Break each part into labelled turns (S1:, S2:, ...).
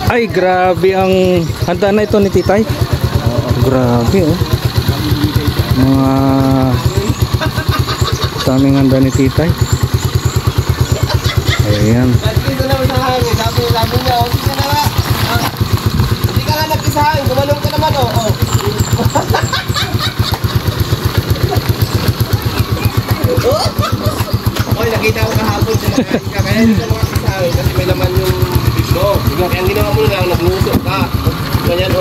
S1: Ay, grabe ang handa na ito ni Titay. Grabe oh. Mga daming handa ni Titay. Ayan.
S2: Sabi niya, hindi ka nga nagkisahin, gumalong ka naman oh. Oy, nakita ko kahapon sila kaya hindi ka nagkisahin kasi may laman yung beef mo. Kaya ang ginawa mo lang, nagluto ka. Ganyan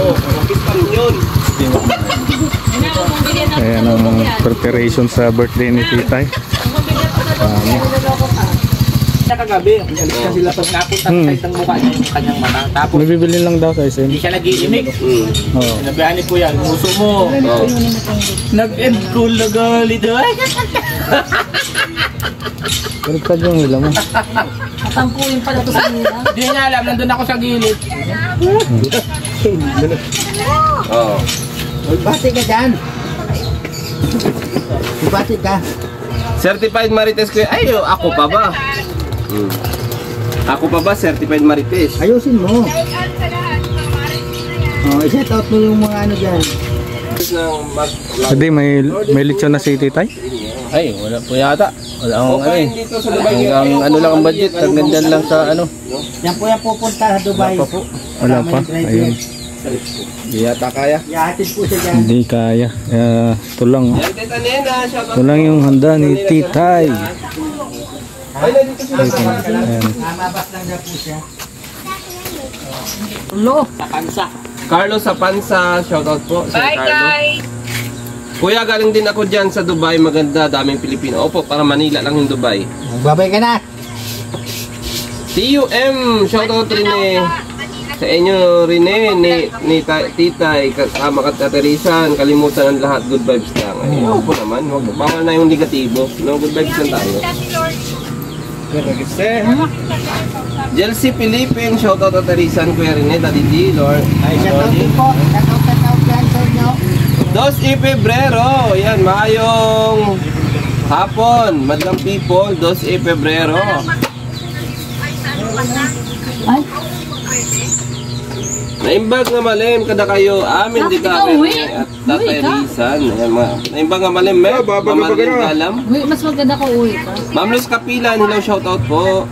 S2: pispan yun.
S1: Ayan ang preparation sa birthday ni Titay.
S3: Kagabi, alis na sila pag napunta sa side ng mukha niya yung kanyang mata. Tapos,
S1: nabibili lang daw sa SM.
S3: hindi siya nag-iimik. Sinabihan ko yan, muso mo. Nag-end cool na gali doon.
S1: Baliktad yung hila mo.
S4: Matangkuin pala ito sa nila.
S3: Hindi niya alam, nandun ako sa gilid.
S2: Bati ka dyan. Bati ka. Certified Marites ko. Ay, ako pa ba? Ako pa ba certified Marites?
S5: Ayusin mo. I-set out mo yung mga ano dyan.
S1: Hindi, may lechon na si Titay?
S3: Ay, wala po yata. Wala akong ano eh. Hanggang ano lang ang budget. Hanggang dyan lang sa ano.
S5: Yan po yan pupunta sa Dubai.
S1: Wala pa. Ayun.
S3: Hindi yata kaya.
S5: Ihatid po siya dyan.
S1: Hindi kaya. Ito lang. Ito lang yung handa ni Titay.
S5: Mamabas lang na po siya.
S3: Sa kansa.
S2: Carlo sa Pansa, shoutout po. Bye guys! Kuya, galing din ako dyan sa Dubai. Maganda, daming Pilipino. Opo, para Manila lang yung Dubai.
S5: Magbabay ka na.
S2: TUM, shoutout Rene. Sa inyo, Rene, ni Titay, kasama ka Terisan, kalimutan ang lahat, good vibes lang. Ay, opo naman, bawal na yung negatibo. No, good vibes lang tayo. Jelsie Philippine, shoutout sa Terisan, Kuya Rene, Daddy D, Lord.
S5: Ay, shoutout din po. Shoutout dyan sa inyo.
S2: 2 Febrero, yan, maayong hapon, madlang people, 2 Febrero.
S4: Ay,
S2: Naimbag nga malim kada kayo, amin di ka at Tatay Rizan. Naimbag nga malim, mamalim kalam.
S4: uy, mas maganda ka uwi ka.
S2: Ma'am Luz Kapilan, hello, shoutout po.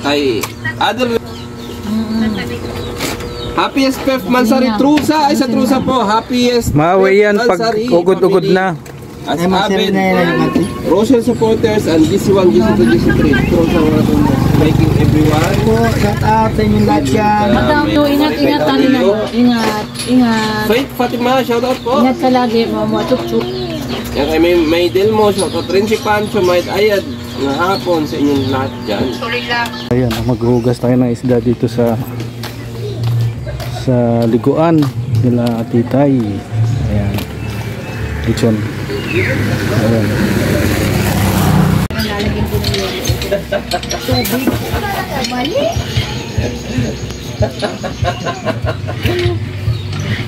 S2: Kay Adel. Happiest Pef Mansari Trusa, ay sa Trusa po, happiest
S1: Maawi yan pag ugod-ugod na.
S2: As Abed, Rochelle supporters and GC1, GC2, GC3. Trusa making everyone.
S5: Shout out sa inyong lahat yan.
S4: Madam, ingat, tali na. Ingat.
S2: Faith Fatima, shoutout po.
S4: Ingat ka lagi, mama, chup-chup.
S2: Yan kay may Delmo, shoutout rin si Pancho, may Ayad, na hapon sa inyong lahat dyan.
S1: Ayan, maghugas tayo ng isda dito sa liguan nila Titay. Ayan, lechon. Ayan.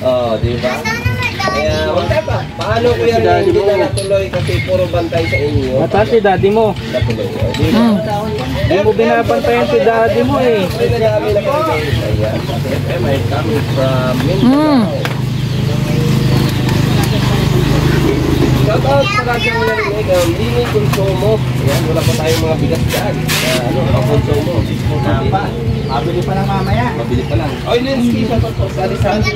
S2: Oh, di ba? Kaya, wala ba? Paano ko yan hindi na natuloy kasi puro bantay sa inyo?
S3: Mata si daddy mo.
S2: Natuloy.
S3: Hindi mo binabantayan si daddy mo eh.
S2: Ay, nag-aamin na kami kayo. Ayan. FM, I coming from Mindanao. Shout out sa kanyang narinig, Lini Consumo. Ayan, wala pa tayong mga bigas dyan. Ano, ang consumo?
S5: Mabili pa lang mamaya.
S2: Mabili pa lang. Oy, Linsky, shout out po sa Rizal.
S6: Ang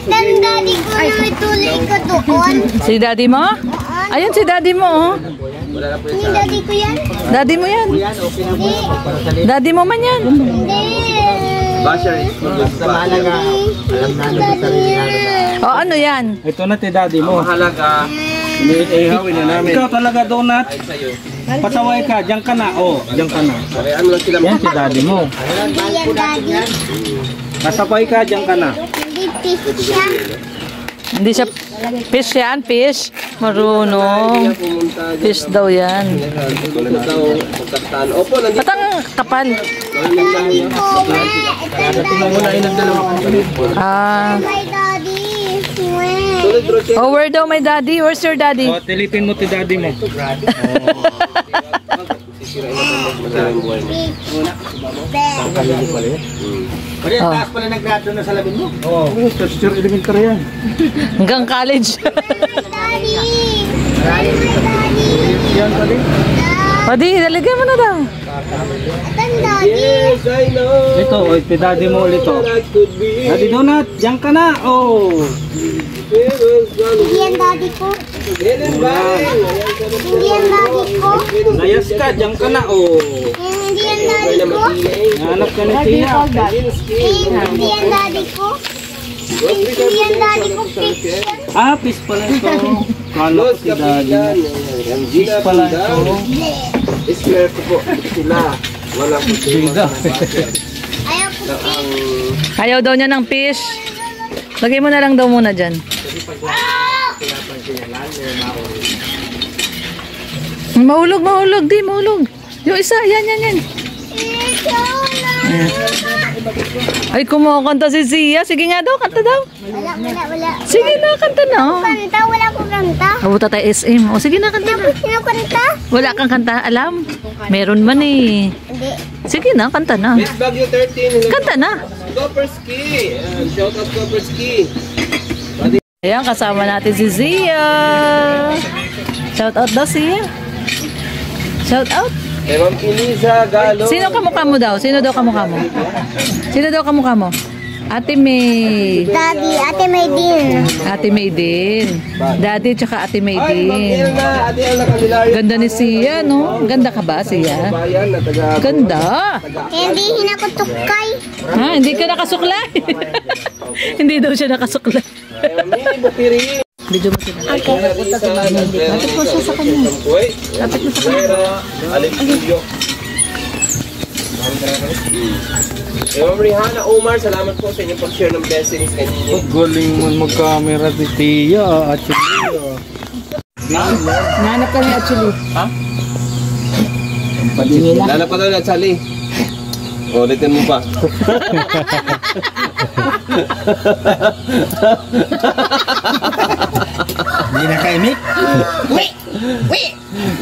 S6: daddy ko na may tuloy ka doon.
S4: Si daddy mo? Ayun si daddy mo, oh.
S6: Yung daddy ko yan?
S4: Daddy mo yan. Daddy mo man yan.
S6: Hindi.
S2: Basher is good.
S5: Sa mahalaga, alam na ano sa sarili natin.
S4: O, ano yan?
S3: Ito na si daddy mo.
S2: Mahalaga.
S3: Ihawin na namin. Ikaw talaga donut. Pasaway ka, diyan ka na. Oh, diyan ka na.
S2: Okay, ano lang sila?
S3: Yan si daddy mo.
S6: Hindi yan daddy.
S3: Pasaway ka, diyan ka na.
S6: Hindi fish siya.
S4: Hindi siya fish yan, fish. Marunong. Fish daw yan.
S2: Opo, nandito.
S4: Ba't ang kapal?
S6: Daddy ko, ma. Ito ang daddy.
S4: Ah,
S6: My daddy.
S2: Sunod Rochelle.
S4: Oh, where daw my daddy? Where's your daddy?
S1: O, tilipin mo ti daddy mo.
S2: Sisirain natin madalang buhay mo.
S5: Pwede, taas pala nag-graduate na sa labing mo.
S1: Oo, first year elementary yan.
S4: Hanggang college.
S6: Daddy!
S1: Yan pali.
S4: O di, dalagay mo na daw.
S6: Tan daddy!
S2: Yes, I know.
S1: Ito, o, ti daddy mo ulit o.
S2: That could be.
S1: Daddy Donut, diyan ka na. Oh.
S6: Hindi yan daddy ko.
S2: Helen Barrel.
S6: Hindi yan daddy ko.
S1: Layas ka, diyan ka na. Oh.
S6: Hindi yan daddy ko.
S1: Hanap ka ni Tia.
S6: Hindi yan daddy ko. Hindi yan daddy ko. Fish yan.
S1: Ah, fish pala ito. Kala ko
S2: Los
S1: si daddy.
S2: Kapitan.
S1: Fish pala ito.
S2: Square ko po sila. Wala po
S1: Biga.
S6: Ayaw ko fish.
S4: Ayaw daw niya ng fish. Lagay mo na lang daw muna dyan. Mahulog, mahulog. Di, mahulog. Yung isa, yan. Ayan. Ay, kumakanta si Zia. Sige nga daw, kanta daw.
S6: Wala.
S4: Sige na, kanta na.
S6: Kanta, wala ko kanta.
S4: Abuta tayo SM. O, sige na, kanta na.
S6: Sino kanta?
S4: Wala kang kanta, alam. Meron man eh.
S6: Hindi.
S4: Sige na, kanta na.
S2: Miss Baguio 13.
S4: Kanta na.
S2: Copperski. Shout out Copperski.
S4: Ayan, kasama natin si Zia. Shout out daw, Zia. Shout out.
S2: Eh, Ma'am Eliza Galo.
S4: Sino kamukha mo daw? Sino daw kamukha mo? Sino daw kamukha mo? Ate May.
S6: Daddy, Ate May din.
S4: Ate May din. Daddy tsaka Ate May
S2: Ay, Ma'am
S4: din.
S2: Elna. Ate Elna Candelario.
S4: Ganda ni Sia, no? Ganda ka ba, Sia?
S2: Bayan na taga.
S4: Ganda.
S6: Kaya hindi hinakutukay.
S4: Ha, hindi ka nakasuklay. Hindi daw siya nakasuklay.
S2: Mini Bukiri.
S4: Video mo sila.
S2: Lapit po siya sa kanya. Lapit mo sa kanya. Alip Julio. Ma'am Rihanna Omar, salamat po sa inyong pag-share ng blessings kanina.
S1: Galing mo mag-camera ni Tia at si Tia.
S4: Nanap ka ni actually.
S2: Lala pa daw na, Sally. Ulitin mo pa.
S5: Hindi na kaimik.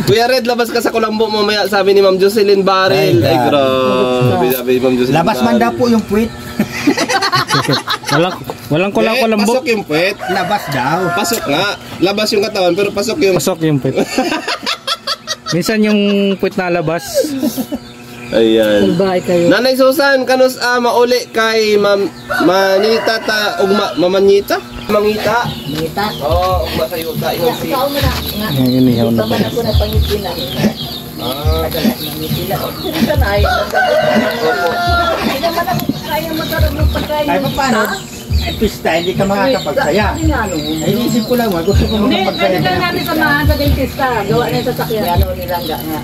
S2: Kuya Red, labas ka sa kulambo mamaya, sabi ni Ma'am Jocelyn Barrel. Ay, grabe. Sabi ni Ma'am Jocelyn
S5: Labas man daw po yung puwit.
S1: Walang kulambo.
S2: Pasok yung puwet.
S5: Labas daw.
S2: Pasok nga. Labas yung katawan, pero pasok yung...
S1: Pasok yung pit. Minsan yung pit na labas.
S2: Ayan.
S4: Bye kayo.
S2: Nanay Susan, kanus mauli kay Ma'am Manita ta ugma Mamanyita? Mangita?
S4: Mangita.
S2: Oo, ugma sa yuta. Ingon si...
S1: Yung inihaw na ba?
S5: Ay, paano? Ay, pista, hindi ka makakapagsaya. Ay, isip ko lang, gusto ko makapagsaya.
S4: Pwede lang namin samahan sa dentista. Gawa na yung sasakyan. Ano nilangga nga.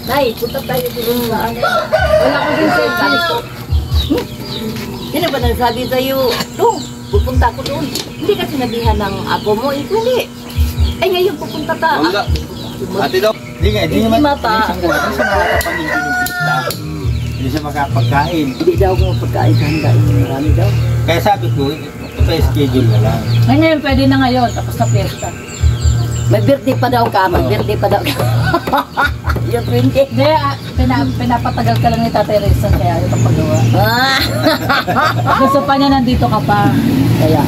S4: Nay, punta tayo dito sa ano. Wala ko din sa
S7: Sino ba nagsabi sa'yo, Dong, pupunta ko doon. Hindi ka sinabihan ng ako mo, hindi. Ay, ngayon pupunta ka.
S2: Wala. Ate daw.
S5: Hindi nga, hindi naman.
S7: Mata.
S5: Hindi siya makakapamigil yung pista. Hindi siya makakapagkain.
S7: Hindi daw ako mapagkain sa handain. Marami daw.
S5: Kaya sabi ko, ito pa schedule na lang.
S4: Ay, ngayon pwede na ngayon. Tapos na piyesta.
S7: May birthday pa daw ka, may birthday pa daw ka. Yung 20.
S4: Hindi, pinapatagal ka lang ni Tatay Rizal kaya ito paggawa. Gusto pa niya nandito ka pa.
S7: Kaya,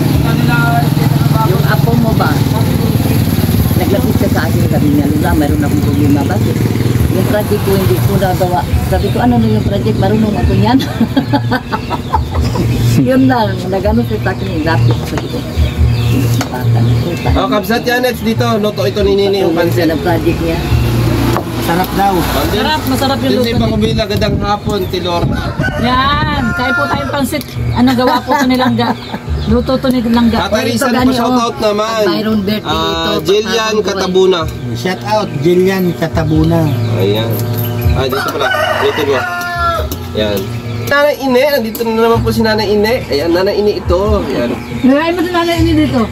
S7: yung apo mo ba, naglapit ka sa akin, sabi niya, Lula, mayroon akong problema. Bakit? Yung project ko, hindi ko nagawa. Sabi ko, ano na yung project? Marunong ako yan. Yun lang, nagano sa akin yung lapit. Sabi ko,
S2: Oh, Kabsat Yanets dito. Luto ito ni Nini yung
S7: pansin
S2: pansin.
S7: ang project niya.
S5: Sarap daw.
S4: Masarap yung
S2: Hindi
S4: luto.
S2: pa kubila, gandang hapon, Tilor.
S4: Yan, kaya po tayong pansit. Ano gawa po ito nilang ga? Luto to nilang ga.
S2: Tatarisan po, shoutout naman.
S7: Byron Bertie dito.
S2: Jillian Katabuna.
S5: Shout out, Jillian Katabuna.
S2: Ayan. Dito pala. Dito mo. Yan. Nanay Ine, nandito na naman po si Nanay Ine. Ayan, Nanay Ine ito. Ayan.
S4: Nalain mo si nanay ini dito.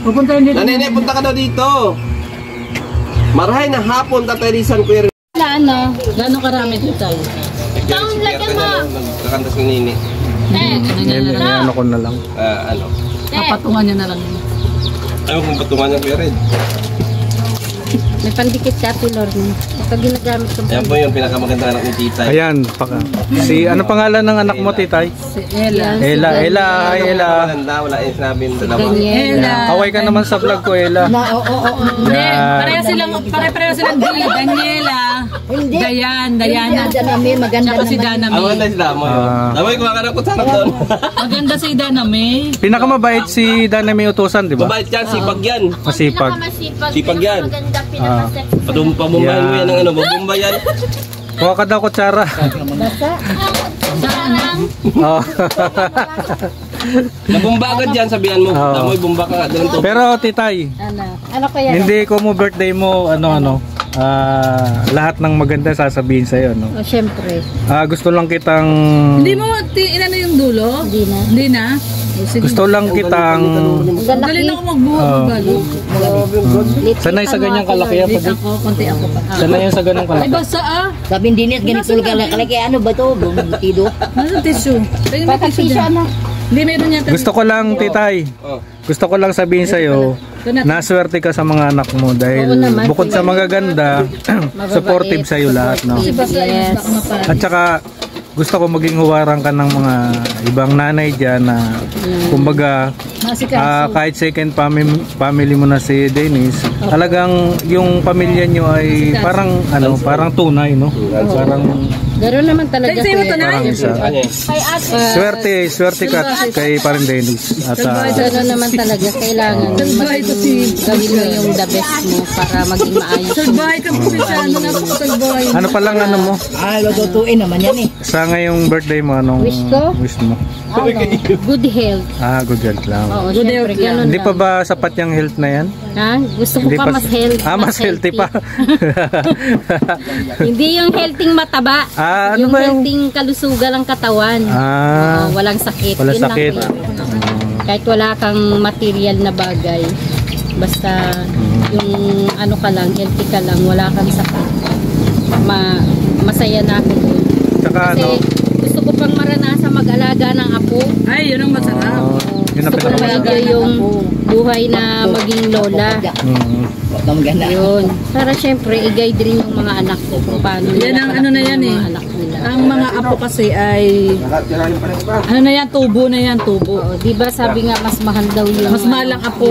S4: Pupunta yun dito.
S2: Nanay Ine, punta ka daw dito. Marahay na hapon, tatarisan ko yung...
S4: Ano? Gano'ng karami dito tayo?
S2: Taon lang yan, ma. Nagkakantas ni Nini.
S1: Ano ko na lang.
S2: Ano?
S4: Papatungan niya na lang.
S2: Ayaw kung patungan niya Kuya Red.
S6: May pandikit ka, Ate Lorne. Ito ginagamit ko.
S2: Yan po yung pinakamaganda anak ni Tita.
S1: Ayan, ano pangalan ng anak mo, Titay?
S4: Si Ella.
S1: Ella. Hi, Ella.
S2: Maganda, wala yung sinabi ng dalawa.
S4: Ella.
S1: Kaway ka naman sa vlog ko, Ella.
S4: Hindi,
S1: Yan.
S4: pare-pareho silang D. Daniela.
S7: Hindi.
S4: Diana.
S7: May maganda
S4: Tsaka si
S7: naman.
S4: Dana
S2: Ang
S4: May.
S2: maganda si Damoy. Damoy, kuha ka ng kutsarap doon.
S4: Maganda si Dana May.
S1: Pinakamabait si Dana May Utusan, di ba?
S2: Mabait yan, sipag yan.
S1: Masipag.
S2: Sipag yan.
S6: Maganda, pinaka-sexy.
S2: Pabumbayan mo yan ng ano, babumba yan.
S1: Kuha ka daw kutsara. Oh.
S2: Nabumba agad yan, sabihan mo.
S1: Oo.
S2: Damoy, bumba ka nga doon.
S1: Pero Titay,
S6: Ano ko yan?
S1: hindi ko mo birthday mo lahat ng maganda sasabihin sa iyo, no?
S6: Oh, syempre.
S1: Gusto lang kitang
S4: Hindi mo, inano yung dulo?
S6: Hindi na.
S4: Hindi na? O, sige.
S1: gusto lang kitang
S6: Ang
S4: Galing
S6: lalaki.
S4: ako magbuo.
S1: sanay sa ganyang kalakihan
S4: Wait
S1: pag
S4: ako, konti ako pa.
S1: sanay yan sa ganung
S4: Ay,
S1: kalaki.
S4: basta ah.
S7: Sabi din ganito kalaki. Ano ba to? Bumitido.
S4: Nasaan tissue? Pwede may tissue dyan. Hindi, meron yan.
S1: Gusto ko lang, Titay. Gusto ko lang sabihin sa iyo, naswerte ka sa mga anak mo dahil
S6: Oo naman,
S1: bukod sa magaganda, supportive sa iyo lahat, no?
S6: Yes.
S1: At saka gusto ko maging huwarang ka ng mga ibang nanay diyan na kumbaga kahit second family mo na si Dennis, talagang yung pamilya nyo ay parang tunay, no? Parang
S6: Gano'n naman talaga.
S4: Sa'yo ito na.
S1: parang isa. Swerte ka kay Parin Dennis. At
S6: Gano'n naman talaga. Kailangan gawin mo yung the best mo para maging maayos.
S4: Salbahay ka po siya. Ano na po salbahay?
S1: ano pa lang ano mo?
S7: Lutuin naman yan eh.
S1: Sa ngayong birthday mo, anong
S6: Wish ko?
S1: wish mo?
S6: Good health.
S1: Good health lang.
S6: Oo,
S4: Good
S6: syempre,
S4: health lang.
S6: gano'n
S1: Hindi
S6: lang.
S1: pa ba sapat yung health na yan?
S6: Ha? Gusto ko
S1: Hindi
S6: pa mas healthy.
S1: mas healthy pa.
S6: Hindi yung healthy mataba.
S1: Ano
S6: yung
S1: ba yung-
S6: healthy kalusugan ng katawan. Walang sakit.
S1: Walang
S6: Yun lang
S1: sakit.
S6: po yun. Kahit wala kang material na bagay. Basta yung ano ka lang, healthy ka lang, wala kang sakit. Masaya na ako doon.
S1: Tsaka
S6: Kasi
S1: ano?
S6: gusto ko pang maranasan mag-alaga ng apo.
S4: Ay, yun ang masarap.
S1: Yun ang
S6: Gusto ko
S1: pinakamasarap.
S6: yung buhay na maging lola.
S7: Maganda.
S6: Yun. Para syempre, i-guide rin yung mga anak ko kung paano
S4: Yan ang ano na yan
S6: yung
S4: eh.
S6: mga anak nila.
S4: Ang mga apo kasi ay ano na yan, tubo na yan, tubo.
S6: Oo, di ba sabi nga mas mahal daw yung
S4: Mas mahal ang apo.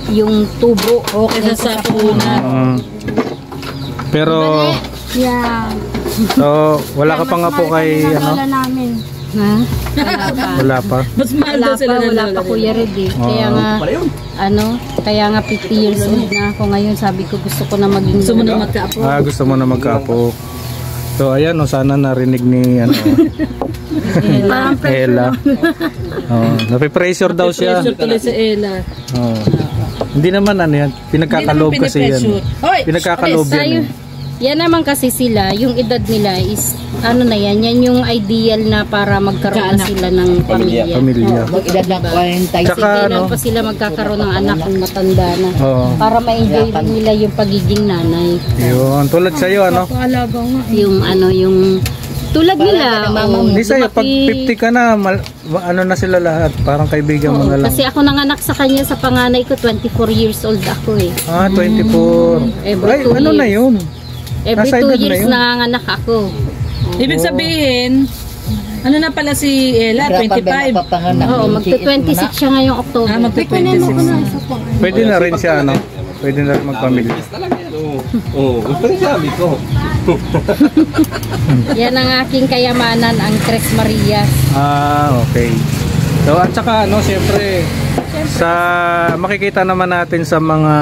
S6: yung tubo.
S4: Okay sa sapunan.
S1: Pero
S6: Yeah.
S1: so wala ka pang apo kay ano?
S6: namin. Ha? Wala pa.
S1: Wala pa.
S4: Mas mahal daw sila ng
S6: Wala
S4: lola
S6: pa
S4: nila.
S6: Kuya Red eh. Kaya nga, kaya nga 50 years old na ako ngayon. Sabi ko gusto ko na maging
S4: Gusto mo na
S6: lola.
S4: magkaapo.
S1: Gusto mo na magkaapo. So ayan, sana narinig ni Ella. Napipressure daw siya.
S4: Pressure tuloy sa Ella.
S1: Hindi naman yan. Pinagkakaloob kasi yan.
S4: Hoy!
S1: Pinagkakaloob yan.
S6: Yan naman kasi sila, yung edad nila is, ano na yan yung ideal na para magkaroon na sila ng pamilya.
S1: Pamilya.
S7: Mag-edad ng 40.
S6: Kasi
S1: Tsaka,
S6: kailan pa sila magkakaroon ng anak kung matanda na.
S1: Oo.
S6: Para ma-enjoy rin nila yung pagiging nanay.
S1: Yun. Tulad sa'yo, ano?
S6: Yung tulad nila.
S1: Hindi sa'yo, pag 50 ka na, ano na sila lahat. Parang kaibigan mo na lang.
S6: Kasi ako nanganak sa kanya sa panganay ko, 24 years old ako eh.
S1: 24.
S6: Every
S1: Ay,
S6: 2
S1: ano na
S6: years.
S1: yun?
S6: Every
S1: Nasa
S6: 2
S1: edad na
S6: years
S1: yun.
S6: nanganganak ako.
S4: Ibig sabihin, ano na pala si Ella? 25.
S6: Oo, magta-26 siya ngayong October.
S4: Magta-26 na.
S1: Pwede na rin siya, ano? Pwede na rin magpamilya.
S2: Talaga yan, oo. Gusto rin sabi ko.
S6: Yan ang aking kayamanan, ang Tres Marias.
S1: Okay. So, at saka, siyempre, makikita naman natin sa mga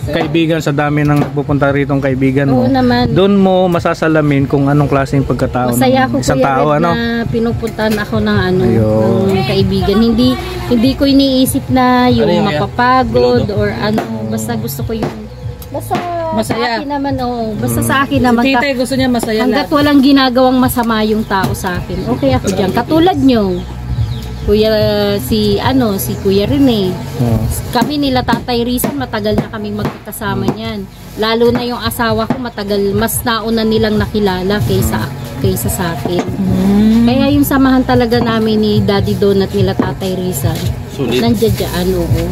S1: kaibigan, sa dami ng pupunta ritong kaibigan mo.
S6: Oo naman.
S1: Doon mo masasalamin kung anong klaseng pagkatao
S6: Masaya
S1: ng
S6: ako
S1: isang
S6: Kuya
S1: tao,
S6: Red,
S1: ano?
S6: na pinupuntahan ako ng
S1: Ayun.
S6: ng kaibigan. Hindi ko iniisip na yung
S2: Ano yun,
S6: mapapagod or ano. Basta gusto ko yung
S4: Masaya.
S6: sa akin naman, basta sa akin naman.
S4: Tita, gusto niya masaya
S6: Hanggat
S4: lahat.
S6: walang ginagawang masama yung tao sa akin, okay ako dyan. Katulad nyo, si Kuya Rene. Kami nila Tatay Rizal, matagal na kaming magkakasama niyan. Lalo na yung asawa ko, mas nauna nilang nakilala kaysa ako. kaysa sa akin. Kaya yung samahan talaga namin ni Daddy Don at nila Tatay Rizal, nandiyan, oo.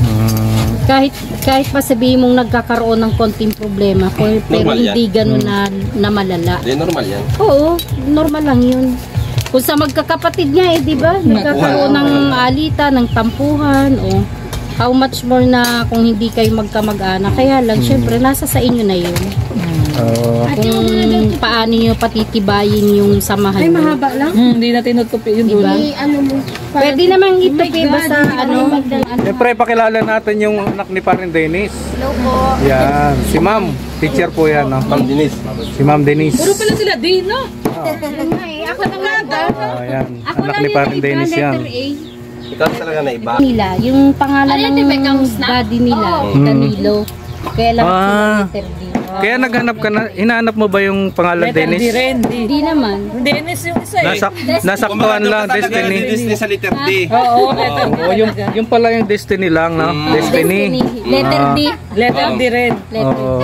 S6: Kahit pa sabihin mong nagkakaroon ng konting problema, pero hindi ganun na malala.
S2: Hindi, normal yan.
S6: Oo, normal lang yun. Kung sa magkakapatid nga di ba? Nagkakaroon ng alita, ng tampuhan, o how much more na kung hindi kayo magkamag-anak. Kaya lang, syempre, nasa sa inyo na yun. Kung paano nyo patitibayin yung samahan. Ay, mahaba lang.
S4: Hindi na tinutupi yung
S6: diba? Pwede namang itupi basta
S1: Siyempre, pakilala natin yung anak ni Parin Dennis. Hello po. Yan, si Ma'am. Teacher po yan. Ma'am Dennis. Si Ma'am Dennis.
S4: Puro pala sila Dino.
S6: Ako na nga.
S1: Yan, anak ni Parin Dennis yan.
S2: Ikaw talaga na iba.
S6: Nila, yung pangalan ng daddy nila, Danilo. Kaya lang letter D.
S1: Kaya naghanap ka na, hinahanap mo ba yung pangalan Dennis?
S6: Hindi naman.
S4: Dennis yung isa eh.
S1: Nasaktuhan lang, Destiny.
S2: Disney sa letter D.
S4: Oo, letter D.
S1: Yung pala yung Destiny lang, no? Destiny.
S6: Letter D.
S4: Letter D rin.
S6: Letter D.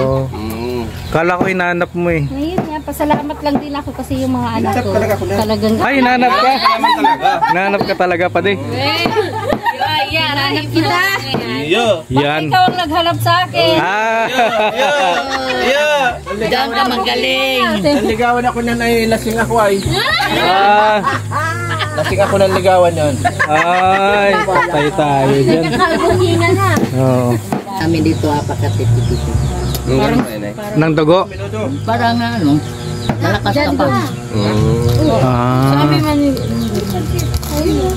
S1: Kala ko hinahanap mo eh.
S6: Ngayon nga, pasalamat lang din ako kasi yung mga anak ko talagang...
S1: Ay, hinahanap ka? Hinahanap ka talaga pa din.
S6: Hinahanap kita.
S1: Yan.
S6: Ikaw ang naghanap sa akin.
S7: Diyan ka magaling.
S5: Naligawan ako na lasing ako ay. Lasing ako ng ligawan yon.
S1: Ay, tayo dyan.
S6: Nakakalbuhingan na.
S1: Oo.
S7: Kami dito apakatitipito.
S1: Nang dugo?
S7: Parang malakas ka pa.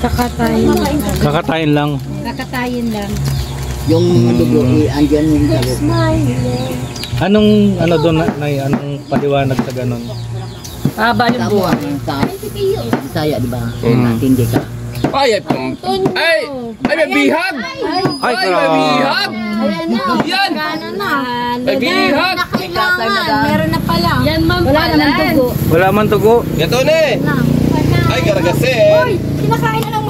S1: Kakatayin lang.
S6: Kakatayin lang.
S7: Yung dugo, andyan yung talo.
S1: Anong doon anong paliwanag sa ganun?
S4: Haba yung buwan.
S7: Saya, di ba? Matindi ka.
S2: Ay, may bihag!
S1: Ay,
S2: bihag! Yan! May bihag!
S6: Meron na pala. Yan man wala naman dugo.
S1: Wala man dugo.
S2: Gato na eh! Ay, garagasin!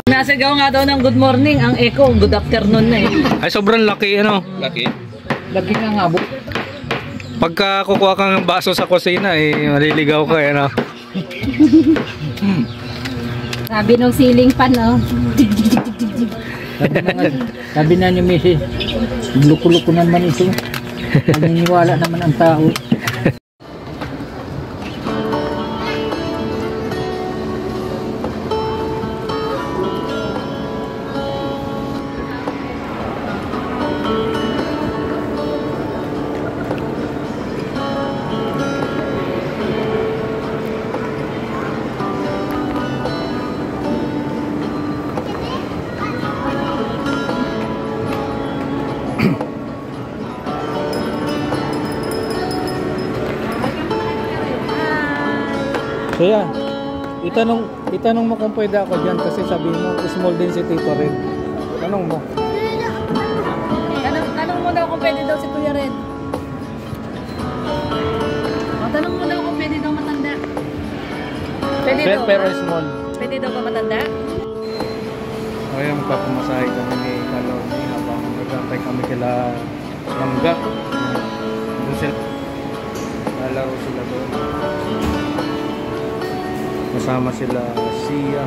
S4: Nasigaw nga daw ng good morning, ang echo, good afternoon na eh.
S1: Ay, sobrang laki,
S2: Laki.
S4: Lagi nga nga bu.
S1: Pagka kukuha kang baso sa kusina, maliligaw ka,
S6: Sabi nung ceiling fan,
S5: Sabi na niyo, Mrs. Luko-luko naman ito. Naniniwala naman ang tao.
S1: So yan, itanong mo kung pwede ako dyan kasi sabi mo small din si Tito Red. Tanong mo.
S4: Tanong mo daw kung pwede daw si Kuya Red. Tanong mo daw kung pwede daw matanda. Pwede daw
S1: Pero
S4: ba?
S1: small.
S4: Pwede daw ba matanda?
S1: Kaya magpapamasahe kami ni Kalorni habang nagantay kami kila Langga. Doon sila, lalaro sila doon. Kasama sila Sia,